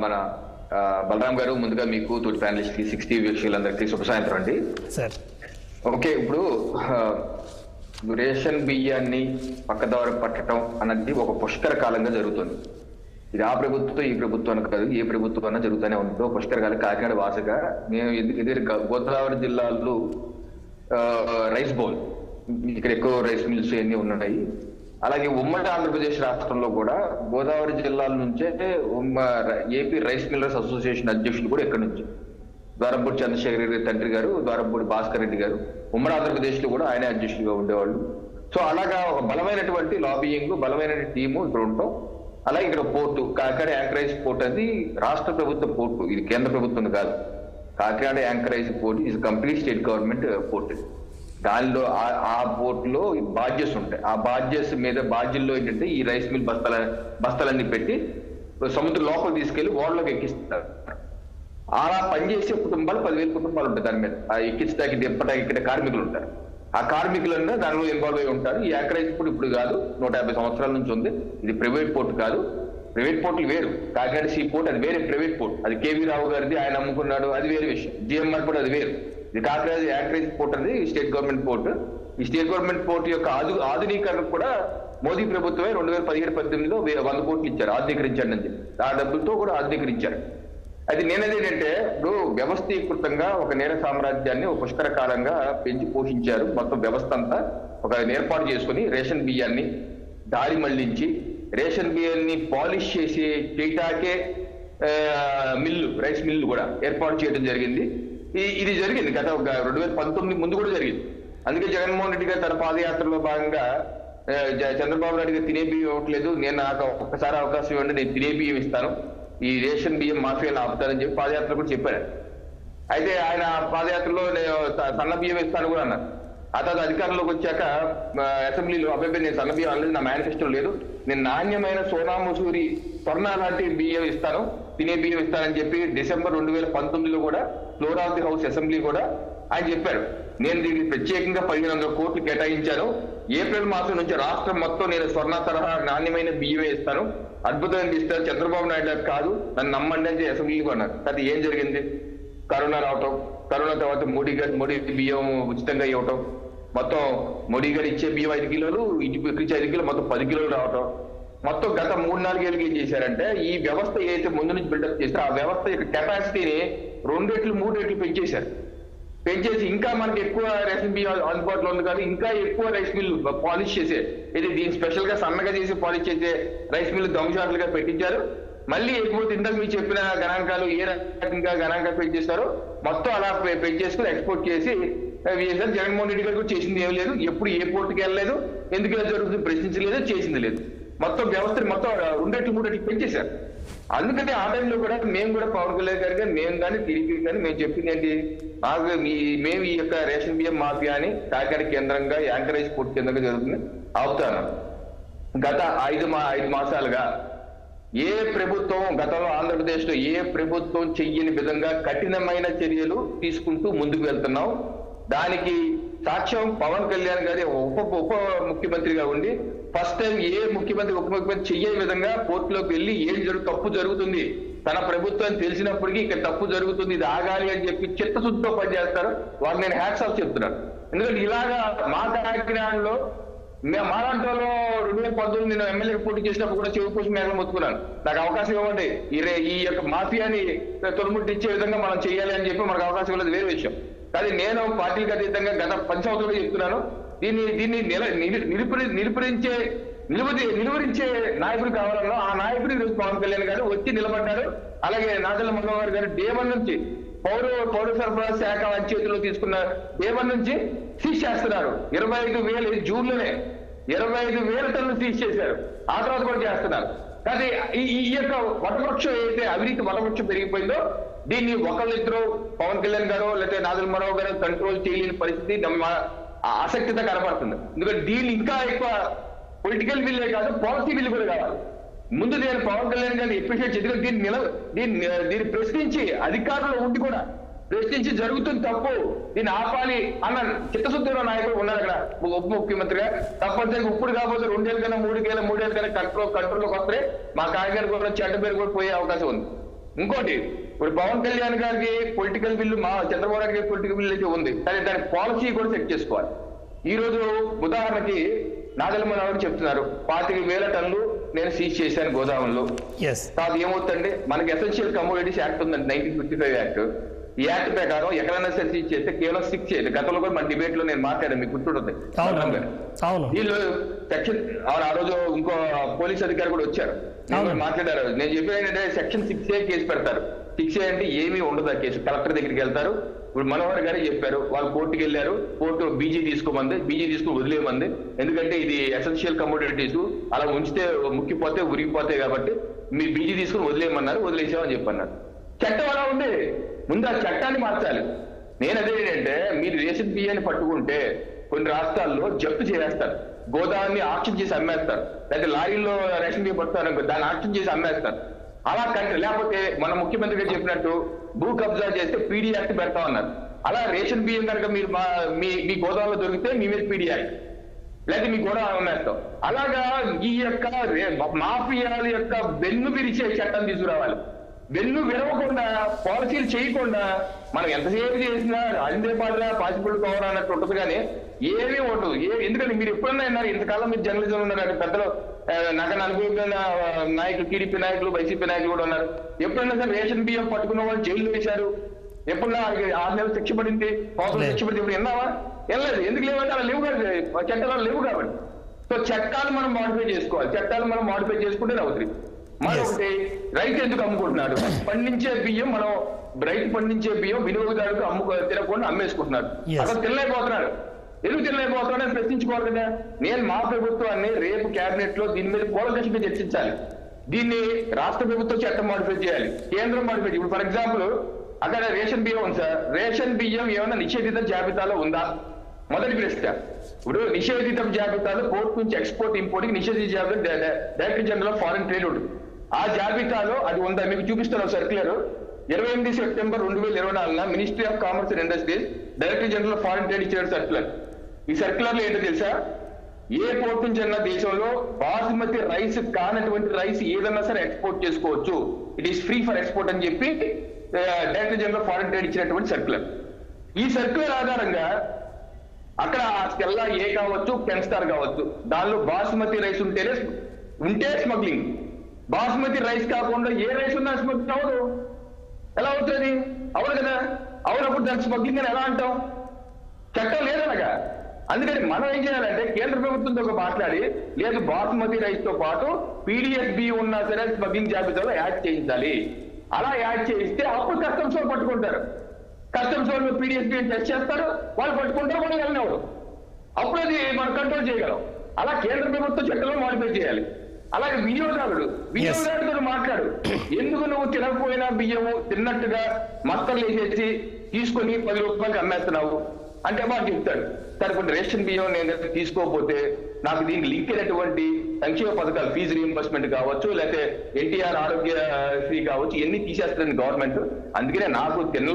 మన బలరాం గారు, ముందుగా మీకు తోటి ప్యానలిస్ట్ కి 60 వీక్షకులందరికీ శుభ సాయంత్రం అండి. సార్ ఓకే, ఇప్పుడు రేషన్ బియ్యాన్ని పక్కదారి పట్టడం అన్నది ఒక పుష్కర కాలంగా జరుగుతుంది. ఇది ఆ ప్రభుత్వం ఈ ప్రభుత్వం కాదు, ఏ ప్రభుత్వం అన్నా జరుగుతూనే ఉంటుందో పుష్కర కాలం. కాకినాడ వాసగా నేను ఇది గోదావరి జిల్లాలో రైస్ బౌల్, ఇక్కడ ఎక్కువ రైస్ మిల్స్ అన్ని ఉన్నాయి. అలాగే ఉమ్మడి ఆంధ్రప్రదేశ్ రాష్ట్రంలో కూడా గోదావరి జిల్లాల నుంచే ఏపీ రైస్ మిల్లర్స్ అసోసియేషన్ అధ్యక్షులు కూడా ఎక్కడి నుంచి ద్వారంపూడి చంద్రశేఖర్ రెడ్డి తండ్రి గారు, ద్వారంపూడి భాస్కర్ రెడ్డి గారు ఉమ్మడి ఆంధ్రప్రదేశ్ లో కూడా ఆయన అధ్యక్షులుగా ఉండేవాళ్ళు. సో అలాగా ఒక బలమైనటువంటి లాబియింగ్, బలమైన టీము ఇక్కడ ఉంటాం. అలాగే ఇక్కడ పోర్టు, కాకినాడ యాంకరేజ్ పోర్ట్ అది రాష్ట్ర ప్రభుత్వ పోర్టు, ఇది కేంద్ర ప్రభుత్వం కాదు. Kakinada anchorage port is complete state government port. దానిలో ఆ పోర్ట్ లో బాడ్జెస్ ఉంటాయి. ఆ బాడ్జెస్ మీద బాధ్యుల్లో ఏంటంటే ఈ రైస్ మిల్ బస్తాలన్నీ పెట్టి సముద్రం లోపల తీసుకెళ్లి ఓడలోకి ఎక్కిస్తారు. అలా పనిచేసే కుటుంబాలు 10,000 కుటుంబాలు ఉంటాయి. దాని మీద ఆ ఎక్కించడానికి దింపడానికి ఇక్కడ కార్మికులు ఉంటారు. ఆ కార్మికులన్నా దానిలో ఇన్వాల్వ్ అయి ఉంటారు. ఈ యాంకరేజ్ పోర్ట్ ఇప్పుడు కాదు, 150 సంవత్సరాల నుంచి ఉంది. ఇది ప్రైవేట్ పోర్ట్ కాదు. ప్రైవేట్ పోర్టులు వేరు. కాకినాడ సీ పోర్ట్ అది వేరే ప్రైవేట్ పోర్ట్, అది కేవీ రావు గారిది, ఆయన అమ్ముకున్నాడు, అది వేరే విషయం. జిఎంఆర్ కూడా అది వేరు. ఇది కాకినాడ యాంకరేజ్ పోర్ట్ అనేది స్టేట్ గవర్నమెంట్ పోర్ట్. ఈ స్టేట్ గవర్నమెంట్ పోర్ట్ యొక్క ఆధునీకరణ కూడా మోదీ ప్రభుత్వమే 2017-18లో 100 కోట్లు ఇచ్చారు, ఆధునీకరించాడు అని చెప్పి. ఆ డబ్బులతో కూడా ఆధునీకరించారు. అది నేనేంటంటే ఇప్పుడు వ్యవస్థీకృతంగా ఒక నేర సామ్రాజ్యాన్ని ఒక పుష్కర కాలంగా పెంచి పోషించారు. మొత్తం వ్యవస్థ అంతా ఒక ఏర్పాటు చేసుకుని రేషన్ బియ్యాన్ని దారి మళ్లించి రేషన్ బియ్యాన్ని పాలిష్ చేసి చేయటాకే మిల్లు, రైస్ మిల్లు కూడా ఏర్పాటు చేయడం జరిగింది. ఇది జరిగింది గత 2019 ముందు కూడా జరిగింది. అందుకే జగన్మోహన్ రెడ్డి గారు తన పాదయాత్రలో భాగంగా చంద్రబాబు నాయుడు గారు తినే బియ్యం ఇవ్వట్లేదు, నేను నాకు ఒక్కసారి అవకాశం ఇవ్వండి, నేను తినే బియ్యం ఇస్తాను, ఈ రేషన్ బియ్యం మాఫియాలు ఆపుతారని చెప్పి పాదయాత్ర కూడా చెప్పారు. అయితే ఆయన పాదయాత్రలో నేను సన్న బియ్యం ఇస్తాను కూడా అన్నారు. ఆ తర్వాత అధికారంలోకి వచ్చాక అసెంబ్లీలో అబ్బాయి నేను సన్న బియ్యం అనలేదు, నా మేనిఫెస్టో లేదు, నేను నాణ్యమైన సోనా మసూరి స్వర్ణ లాంటి బియ్యం ఇస్తాను, తినే బియ్యం ఇస్తానని చెప్పి డిసెంబర్ 2019లో కూడా floor of the house assembly కూడా ఆయన చెప్పారు. నేను దీనికి ప్రత్యేకంగా 1500 కోట్లు కేటాయించాను, ఏప్రిల్ మాసం నుంచి రాష్ట్రం మొత్తం నేను స్వర్ణ తరహా నాణ్యమైన బియ్యమే ఇస్తాను, అద్భుతమైన ఇస్తాను, చంద్రబాబు నాయుడు కాదు నన్ను నమ్మండి అని అసెంబ్లీకి అన్నారు. అది ఏం జరిగింది? కరోనా రావటం, కరోనా తర్వాత మోడీ బియ్యం ఉచితంగా ఇవ్వటం, మొత్తం మోడీ గారు ఇచ్చే బియ్యం 5 కిలోలు, ఇచ్చే 5 కిలోలు మొత్తం 10 కిలోలు రావటం. మొత్తం గత 3-4 ఏళ్ళకి ఏం చేశారంటే ఈ వ్యవస్థ ఏదైతే ముందు నుంచి బిల్డప్ చేస్తారో ఆ వ్యవస్థ యొక్క కెపాసిటీని 2 రెట్లు 3 రెట్లు పెంచేశారు. పెంచేసి ఇంకా మనకి ఎక్కువ రేషన్ బియ్యం అందుబాటులో ఉంది కానీ ఇంకా ఎక్కువ రైస్ మిల్లు పాలిష్ చేసే, ఇది దీన్ని స్పెషల్ గా సన్నగా చేసి పాలిష్ చేసే రైస్ మిల్లు దొంగచాట్లుగా పెట్టించారు. మళ్ళీ ఎక్కువ ఇంతకు మీరు చెప్పిన గణాంకాలు ఏ రకంగా గణాంకాలు పెంచేస్తారో మొత్తం అలా పెంచేసుకుని ఎక్స్పోర్ట్ చేసి జగన్మోహన్ రెడ్డి గారు చేసింది ఏం లేదు, ఎప్పుడు ఏ పోర్టుకి వెళ్ళలేదు, ఎందుకు ఇలా జరుగుతుంది ప్రశ్నించలేదు, చేసింది లేదు. మొత్తం వ్యవస్థని మొత్తం 2 రెట్లు 3 రెట్లు పెంచేశారు. అందుకని ఆ టైంలో కూడా మేము కూడా పవన్ కళ్యాణ్ గారు కానీ మేము కానీ తిరిగి కానీ మేము చెప్పింది ఏంటి, మాకు మేము ఈ యొక్క రేషన్ బియ్యం మాఫియాని కాకినాడ కేంద్రంగా యాంకరేజ్ పోర్ట్ కేంద్రంగా జరుగుతుంది ఆపుతాను. గత 5 మాసాలుగా ఏ ప్రభుత్వం గతంలో ఆంధ్రప్రదేశ్ లో ఏ ప్రభుత్వం చెయ్యని విధంగా కఠినమైన చర్యలు తీసుకుంటూ ముందుకు వెళ్తున్నాం. దానికి సాక్ష్యం పవన్ కళ్యాణ్ గారి ఉప ముఖ్యమంత్రిగా ఉండి ఫస్ట్ టైం ఏ ముఖ్యమంత్రి ఉప ముఖ్యమంత్రి చెయ్యని విధంగా కోర్టులోకి వెళ్ళి ఏం తప్పు జరుగుతుంది, తన ప్రభుత్వం తెలిసినప్పటికీ ఇక్కడ తప్పు జరుగుతుంది, ఇది ఆగాలి అని చెప్పి చిత్తశుద్ధితో పనిచేస్తారు. వాళ్ళు నేను హ్యాట్స్ ఆఫ్ చెప్తున్నాను. ఎందుకంటే ఇలాగా మా కాకినాడలో మాలాంటి వాళ్ళు 2019 నేను ఎమ్మెల్యే పోటీ చేసినప్పుడు కూడా చెవి కోసం మేఘం మొత్తుకున్నాను, నాకు అవకాశం ఇవ్వండి, ఈ యొక్క మాఫియాని తొలముట్టించే విధంగా మనం చేయాలి అని చెప్పి మనకు అవకాశం ఇవ్వలేదు, వేరే విషయం. కానీ నేను పార్టీలకు అతీతంగా గత 10 సంవత్సరాలు చెప్తున్నాను, దీన్ని నిలువరించే నాయకుడు కావాలన్నా ఆ నాయకుడు ఈరోజు పవన్ కళ్యాణ్ గారు వచ్చి నిలబడ్డారు. అలాగే నాదెళ్ల మనోహర్ గారు డే 1 నుంచి పౌర సరఫరా శాఖ చేతిలో తీసుకున్న డే 1 నుంచి సీజ్ చేస్తున్నారు. 25,000 జూన్లోనే 25,000 టన్నులు సీజ్ చేశారు. ఆ తర్వాత కూడా చేస్తున్నారు. కానీ ఈ యొక్క వటవృక్షం ఏదైతే అవినీతి వటవృక్షం పెరిగిపోయిందో దీన్ని ఒకళ్ళిద్దరు పవన్ కళ్యాణ్ గారు లేకపోతే నాదెళ్ల మనోహర్ గారు కంట్రోల్ చేయలేని పరిస్థితి ఆసక్తితో కనపడుతుంది. ఎందుకంటే దీన్ని ఇంకా ఎక్కువ పొలిటికల్ విల్లే కాదు, పాలసీ విల్ కూడా కావాలి. ముందు నేను పవన్ కళ్యాణ్ గారిని ఎప్రిషియేట్ చేసి దీన్ని ప్రశ్నించి అధికారంలో ఉండి కూడా ప్రశ్నించి జరుగుతుంది తప్పు, దీన్ని ఆపాలి అన్న చిత్తశుద్ధిలో నాయకుడు ఉన్నారు అక్కడ ఉప ముఖ్యమంత్రిగా. తప్పనిసరిగా ఇప్పుడు కాకపోతే 2 ఏళ్ళ కన్నా 3 ఏళ్ళ కన్నా కంట్రోల్లోకి వస్తే మా కాకినాడ కూడా చెడ్డ పేరు కూడా పోయే అవకాశం ఉంది. ఇంకోటి, ఇప్పుడు పవన్ కళ్యాణ్ గారికి పొలిటికల్ బిల్లు, మా చంద్రబాబు నాయుడు గారి పొలిటికల్ బిల్లు అయితే ఉంది, కానీ దాని పాలసీ కూడా సెట్ చేసుకోవాలి. ఈ రోజు ఉదాహరణకి నాగల మనోహర్ చెప్తున్నారు 25,000 టన్నులు నేను సీజ్ చేశాను గోదాముల్లో. కాదు ఏమవుతుందండి, మనకి ఎసెన్షియల్ కమోడిటీస్ యాక్ట్ ఉందండి, 1955 యాక్ట్. ఈ యాక్ట్ ప్రకారం ఎక్కడైనా సరే సీజ్ చేస్తే కేవలం 6 చేయదు. గతంలో కూడా మన డిబేట్ లో నేను మాట్లాడాను, మీకు గుర్తుంటుంది. వీళ్ళు సెక్షన్ ఆ రోజు ఇంకో పోలీస్ అధికారి కూడా వచ్చారు, మాట్లాడారు. నేను చెప్పేది ఏంటంటే సెక్షన్ 6A కేసు పెడతారు. 6A అంటే ఏమీ ఉండదు ఆ కేసు. కలెక్టర్ దగ్గరికి వెళ్తారు. ఇప్పుడు మనోహర్ గారే చెప్పారు, వాళ్ళు కోర్టుకి వెళ్ళారు, కోర్టు బీజీ తీసుకోమంది, బీజీ తీసుకుని వదిలేమంది. ఎందుకంటే ఇది ఎసెన్షియల్ కమోడిటీస్, అలా ఉంచితే ముక్కిపోతే ఉరిగిపోతాయి కాబట్టి మీరు బీజీ తీసుకుని వదిలేయమన్నారు, వదిలేసామని చెప్పన్నారు. చట్టం అలా ఉంది, ముందు ఆ చట్టాన్ని మార్చాలి. నేను అదే ఏంటంటే, మీరు రేషన్ బియ్యాన్ని పట్టుకుంటే కొన్ని రాష్ట్రాల్లో జప్తు చేసేస్తారు, గోదావరిని ఆక్షన్ చేసి అమ్మేస్తారు, లేకపోతే లారీల్లో రేషన్ బియ్యం పట్టుతారు దాన్ని ఆక్షన్ చేసి అమ్మేస్తారు. అలా కంటే లేకపోతే మన ముఖ్యమంత్రి గారు చెప్పినట్టు భూ కబ్జా చేస్తే పీడీ యాక్ట్ పెడతా ఉన్నారు. అలా రేషన్ బియ్యం కనుక మీరు మీ గోదావరిలో దొరికితే మీ మీద పీడీ యాక్ట్, లేదా మీ గోడ అమ్మేస్తాం. అలాగా ఈ యొక్క మాఫియాల యొక్క వెన్ను విరిచే చట్టం తీసుకురావాలి. వెన్ను విరవకుండా, పాలసీలు చేయకుండా మనం ఎంతసేపు చేసినా అందే పాటలా పాసిబుల్ కవర్ అన్నట్టు ఉంటుంది, కానీ ఏమీ ఉండదు. ఎందుకంటే మీరు ఎప్పుడన్నా విన్నారు, ఇంతకాలం మీరు జర్నలిజం ఉన్నారు, పెద్దలు నాకు అనుభవించిన నాయకులు, టీడీపీ నాయకులు, వైసీపీ నాయకులు కూడా ఉన్నారు. ఎప్పుడైనా సరే రేషన్ బియ్యం పట్టుకున్న వాళ్ళు జైలు వేశారు, ఎప్పుడన్నా 6 నెలలు శిక్ష పడింది, సంవత్సరం శిక్ష పడింది, ఇప్పుడు విన్నావా? వెళ్ళలేదు. ఎందుకు లేవంటే అలా లేవు కాబట్టి, చట్టాలు లేవు కాబట్టి. సో చట్టాలు మనం మాడిఫై చేసుకోవాలి. చట్టాలు మనం మాడిఫై చేసుకుంటే అవుతుంది. మరొకటి, రైతు ఎందుకు అమ్ముకుంటున్నాడు? పండించే బియ్యం మనం రైతు పండించే బియ్యం వినియోగదారులకు తినకుండా అమ్మేసుకుంటున్నాడు. అసలు తినలేకపోతున్నాడు. ఎందుకు తినలేకపోతున్నాడని ప్రశ్నించుకోవాలి కదా. నేను మా ప్రభుత్వాన్ని రేపు కేబినెట్ లో దీని మీద కూలంకషంగా చర్చించాలి. దీన్ని రాష్ట్ర ప్రభుత్వం చట్టం మాడిఫై చేయాలి, కేంద్రం మాడిఫై చేయాలి. ఇప్పుడు ఫర్ ఎగ్జాంపుల్ అక్కడ రేషన్ బియ్యం ఉంది సార్, రేషన్ బియ్యం ఏమైనా నిషేధిత జాబితాలో ఉందా? మొదటి ప్రశ్న. ఇప్పుడు నిషేధిత జాబితాలో పోర్ట్ నుంచి ఎక్స్పోర్ట్ ఇంపోర్ట్ కి నిషేధిత జాబితా director general of foreign trade ఉంటుంది. ఆ జాబితాలో అది ఉందా? మీకు చూపిస్తాను circular. 28 September 2024 ministry of commerce and industries director general of foreign trade ఇచ్చిన సర్క్యులర్. ఈ సర్క్యులర్ లో ఏంటో తెలుసా? ఏ పోర్ట్ నుంచి అన్న దేశంలో బాస్మతి రైస్ కానటువంటి రైస్ ఏదన్నా సరే ఎక్స్పోర్ట్ చేసుకోవచ్చు, it is free for export అని చెప్పి director general of foreign trade ఇచ్చినటువంటి సర్క్యులర్. ఈ సర్క్యులర్ ఆధారంగా అక్కడ స్టెల్లా ఏ కావచ్చు, కెన్ స్టార్ కావచ్చు, దానిలో బాస్మతి రైస్ ఉంటే స్మగ్లింగ్. బాస్మతి రైస్ కాకుండా ఏ రైస్ ఉన్నా స్మగ్లింగ్ అవ్వదు. ఎలా అవుతుంది? అవును కదా. అవునప్పుడు దానికి స్మగ్లింగ్ అని ఎలా అంటాం? చట్టం లేదనగా. అందుకని మనం ఏం చేయాలంటే కేంద్ర ప్రభుత్వంతో మాట్లాడి, లేదు బాస్మతి రైస్ తో పాటు పీడిఎస్బి ఉన్నా సరే స్మగ్లింగ్ జాబితాలో యాడ్ చేయించాలి. అలా యాడ్ చేయిస్తే అప్పుడు కస్టమ్స్ వాళ్ళు పట్టుకుంటారు. కస్టమ్స్ వాళ్ళు పీడిఎస్బి టెస్ట్ చేస్తారు, వాళ్ళు పట్టుకుంటారు, వాళ్ళు వెళ్ళినవాడు. అప్పుడు అది మనం కంట్రోల్ చేయగలం. అలా కేంద్ర ప్రభుత్వం చట్టంలో మాడిఫై చేయాలి. అలాగే వినియోగదారుడితో మాట్లాడు. ఎందుకు నువ్వు తినకపోయినా బియ్యము తిన్నట్టుగా మత్తలు వేసేసి తీసుకొని 10 రూపాయలకి అమ్మేస్తున్నావు అంటే మాకు చెప్తాడు, సరే కొన్ని రేషన్ బియ్యం నేను తీసుకోకపోతే నాకు దీనికి లింక్ అయినటువంటి సంక్షేమ పథకాలు, ఫీజు రీయింబర్స్మెంట్ కావచ్చు, లేకపోతే ఎన్టీఆర్ ఆరోగ్యశ్రీ కావచ్చు, ఇవన్నీ తీసేస్తుంది గవర్నమెంట్. అందుకనే నాకు తినలే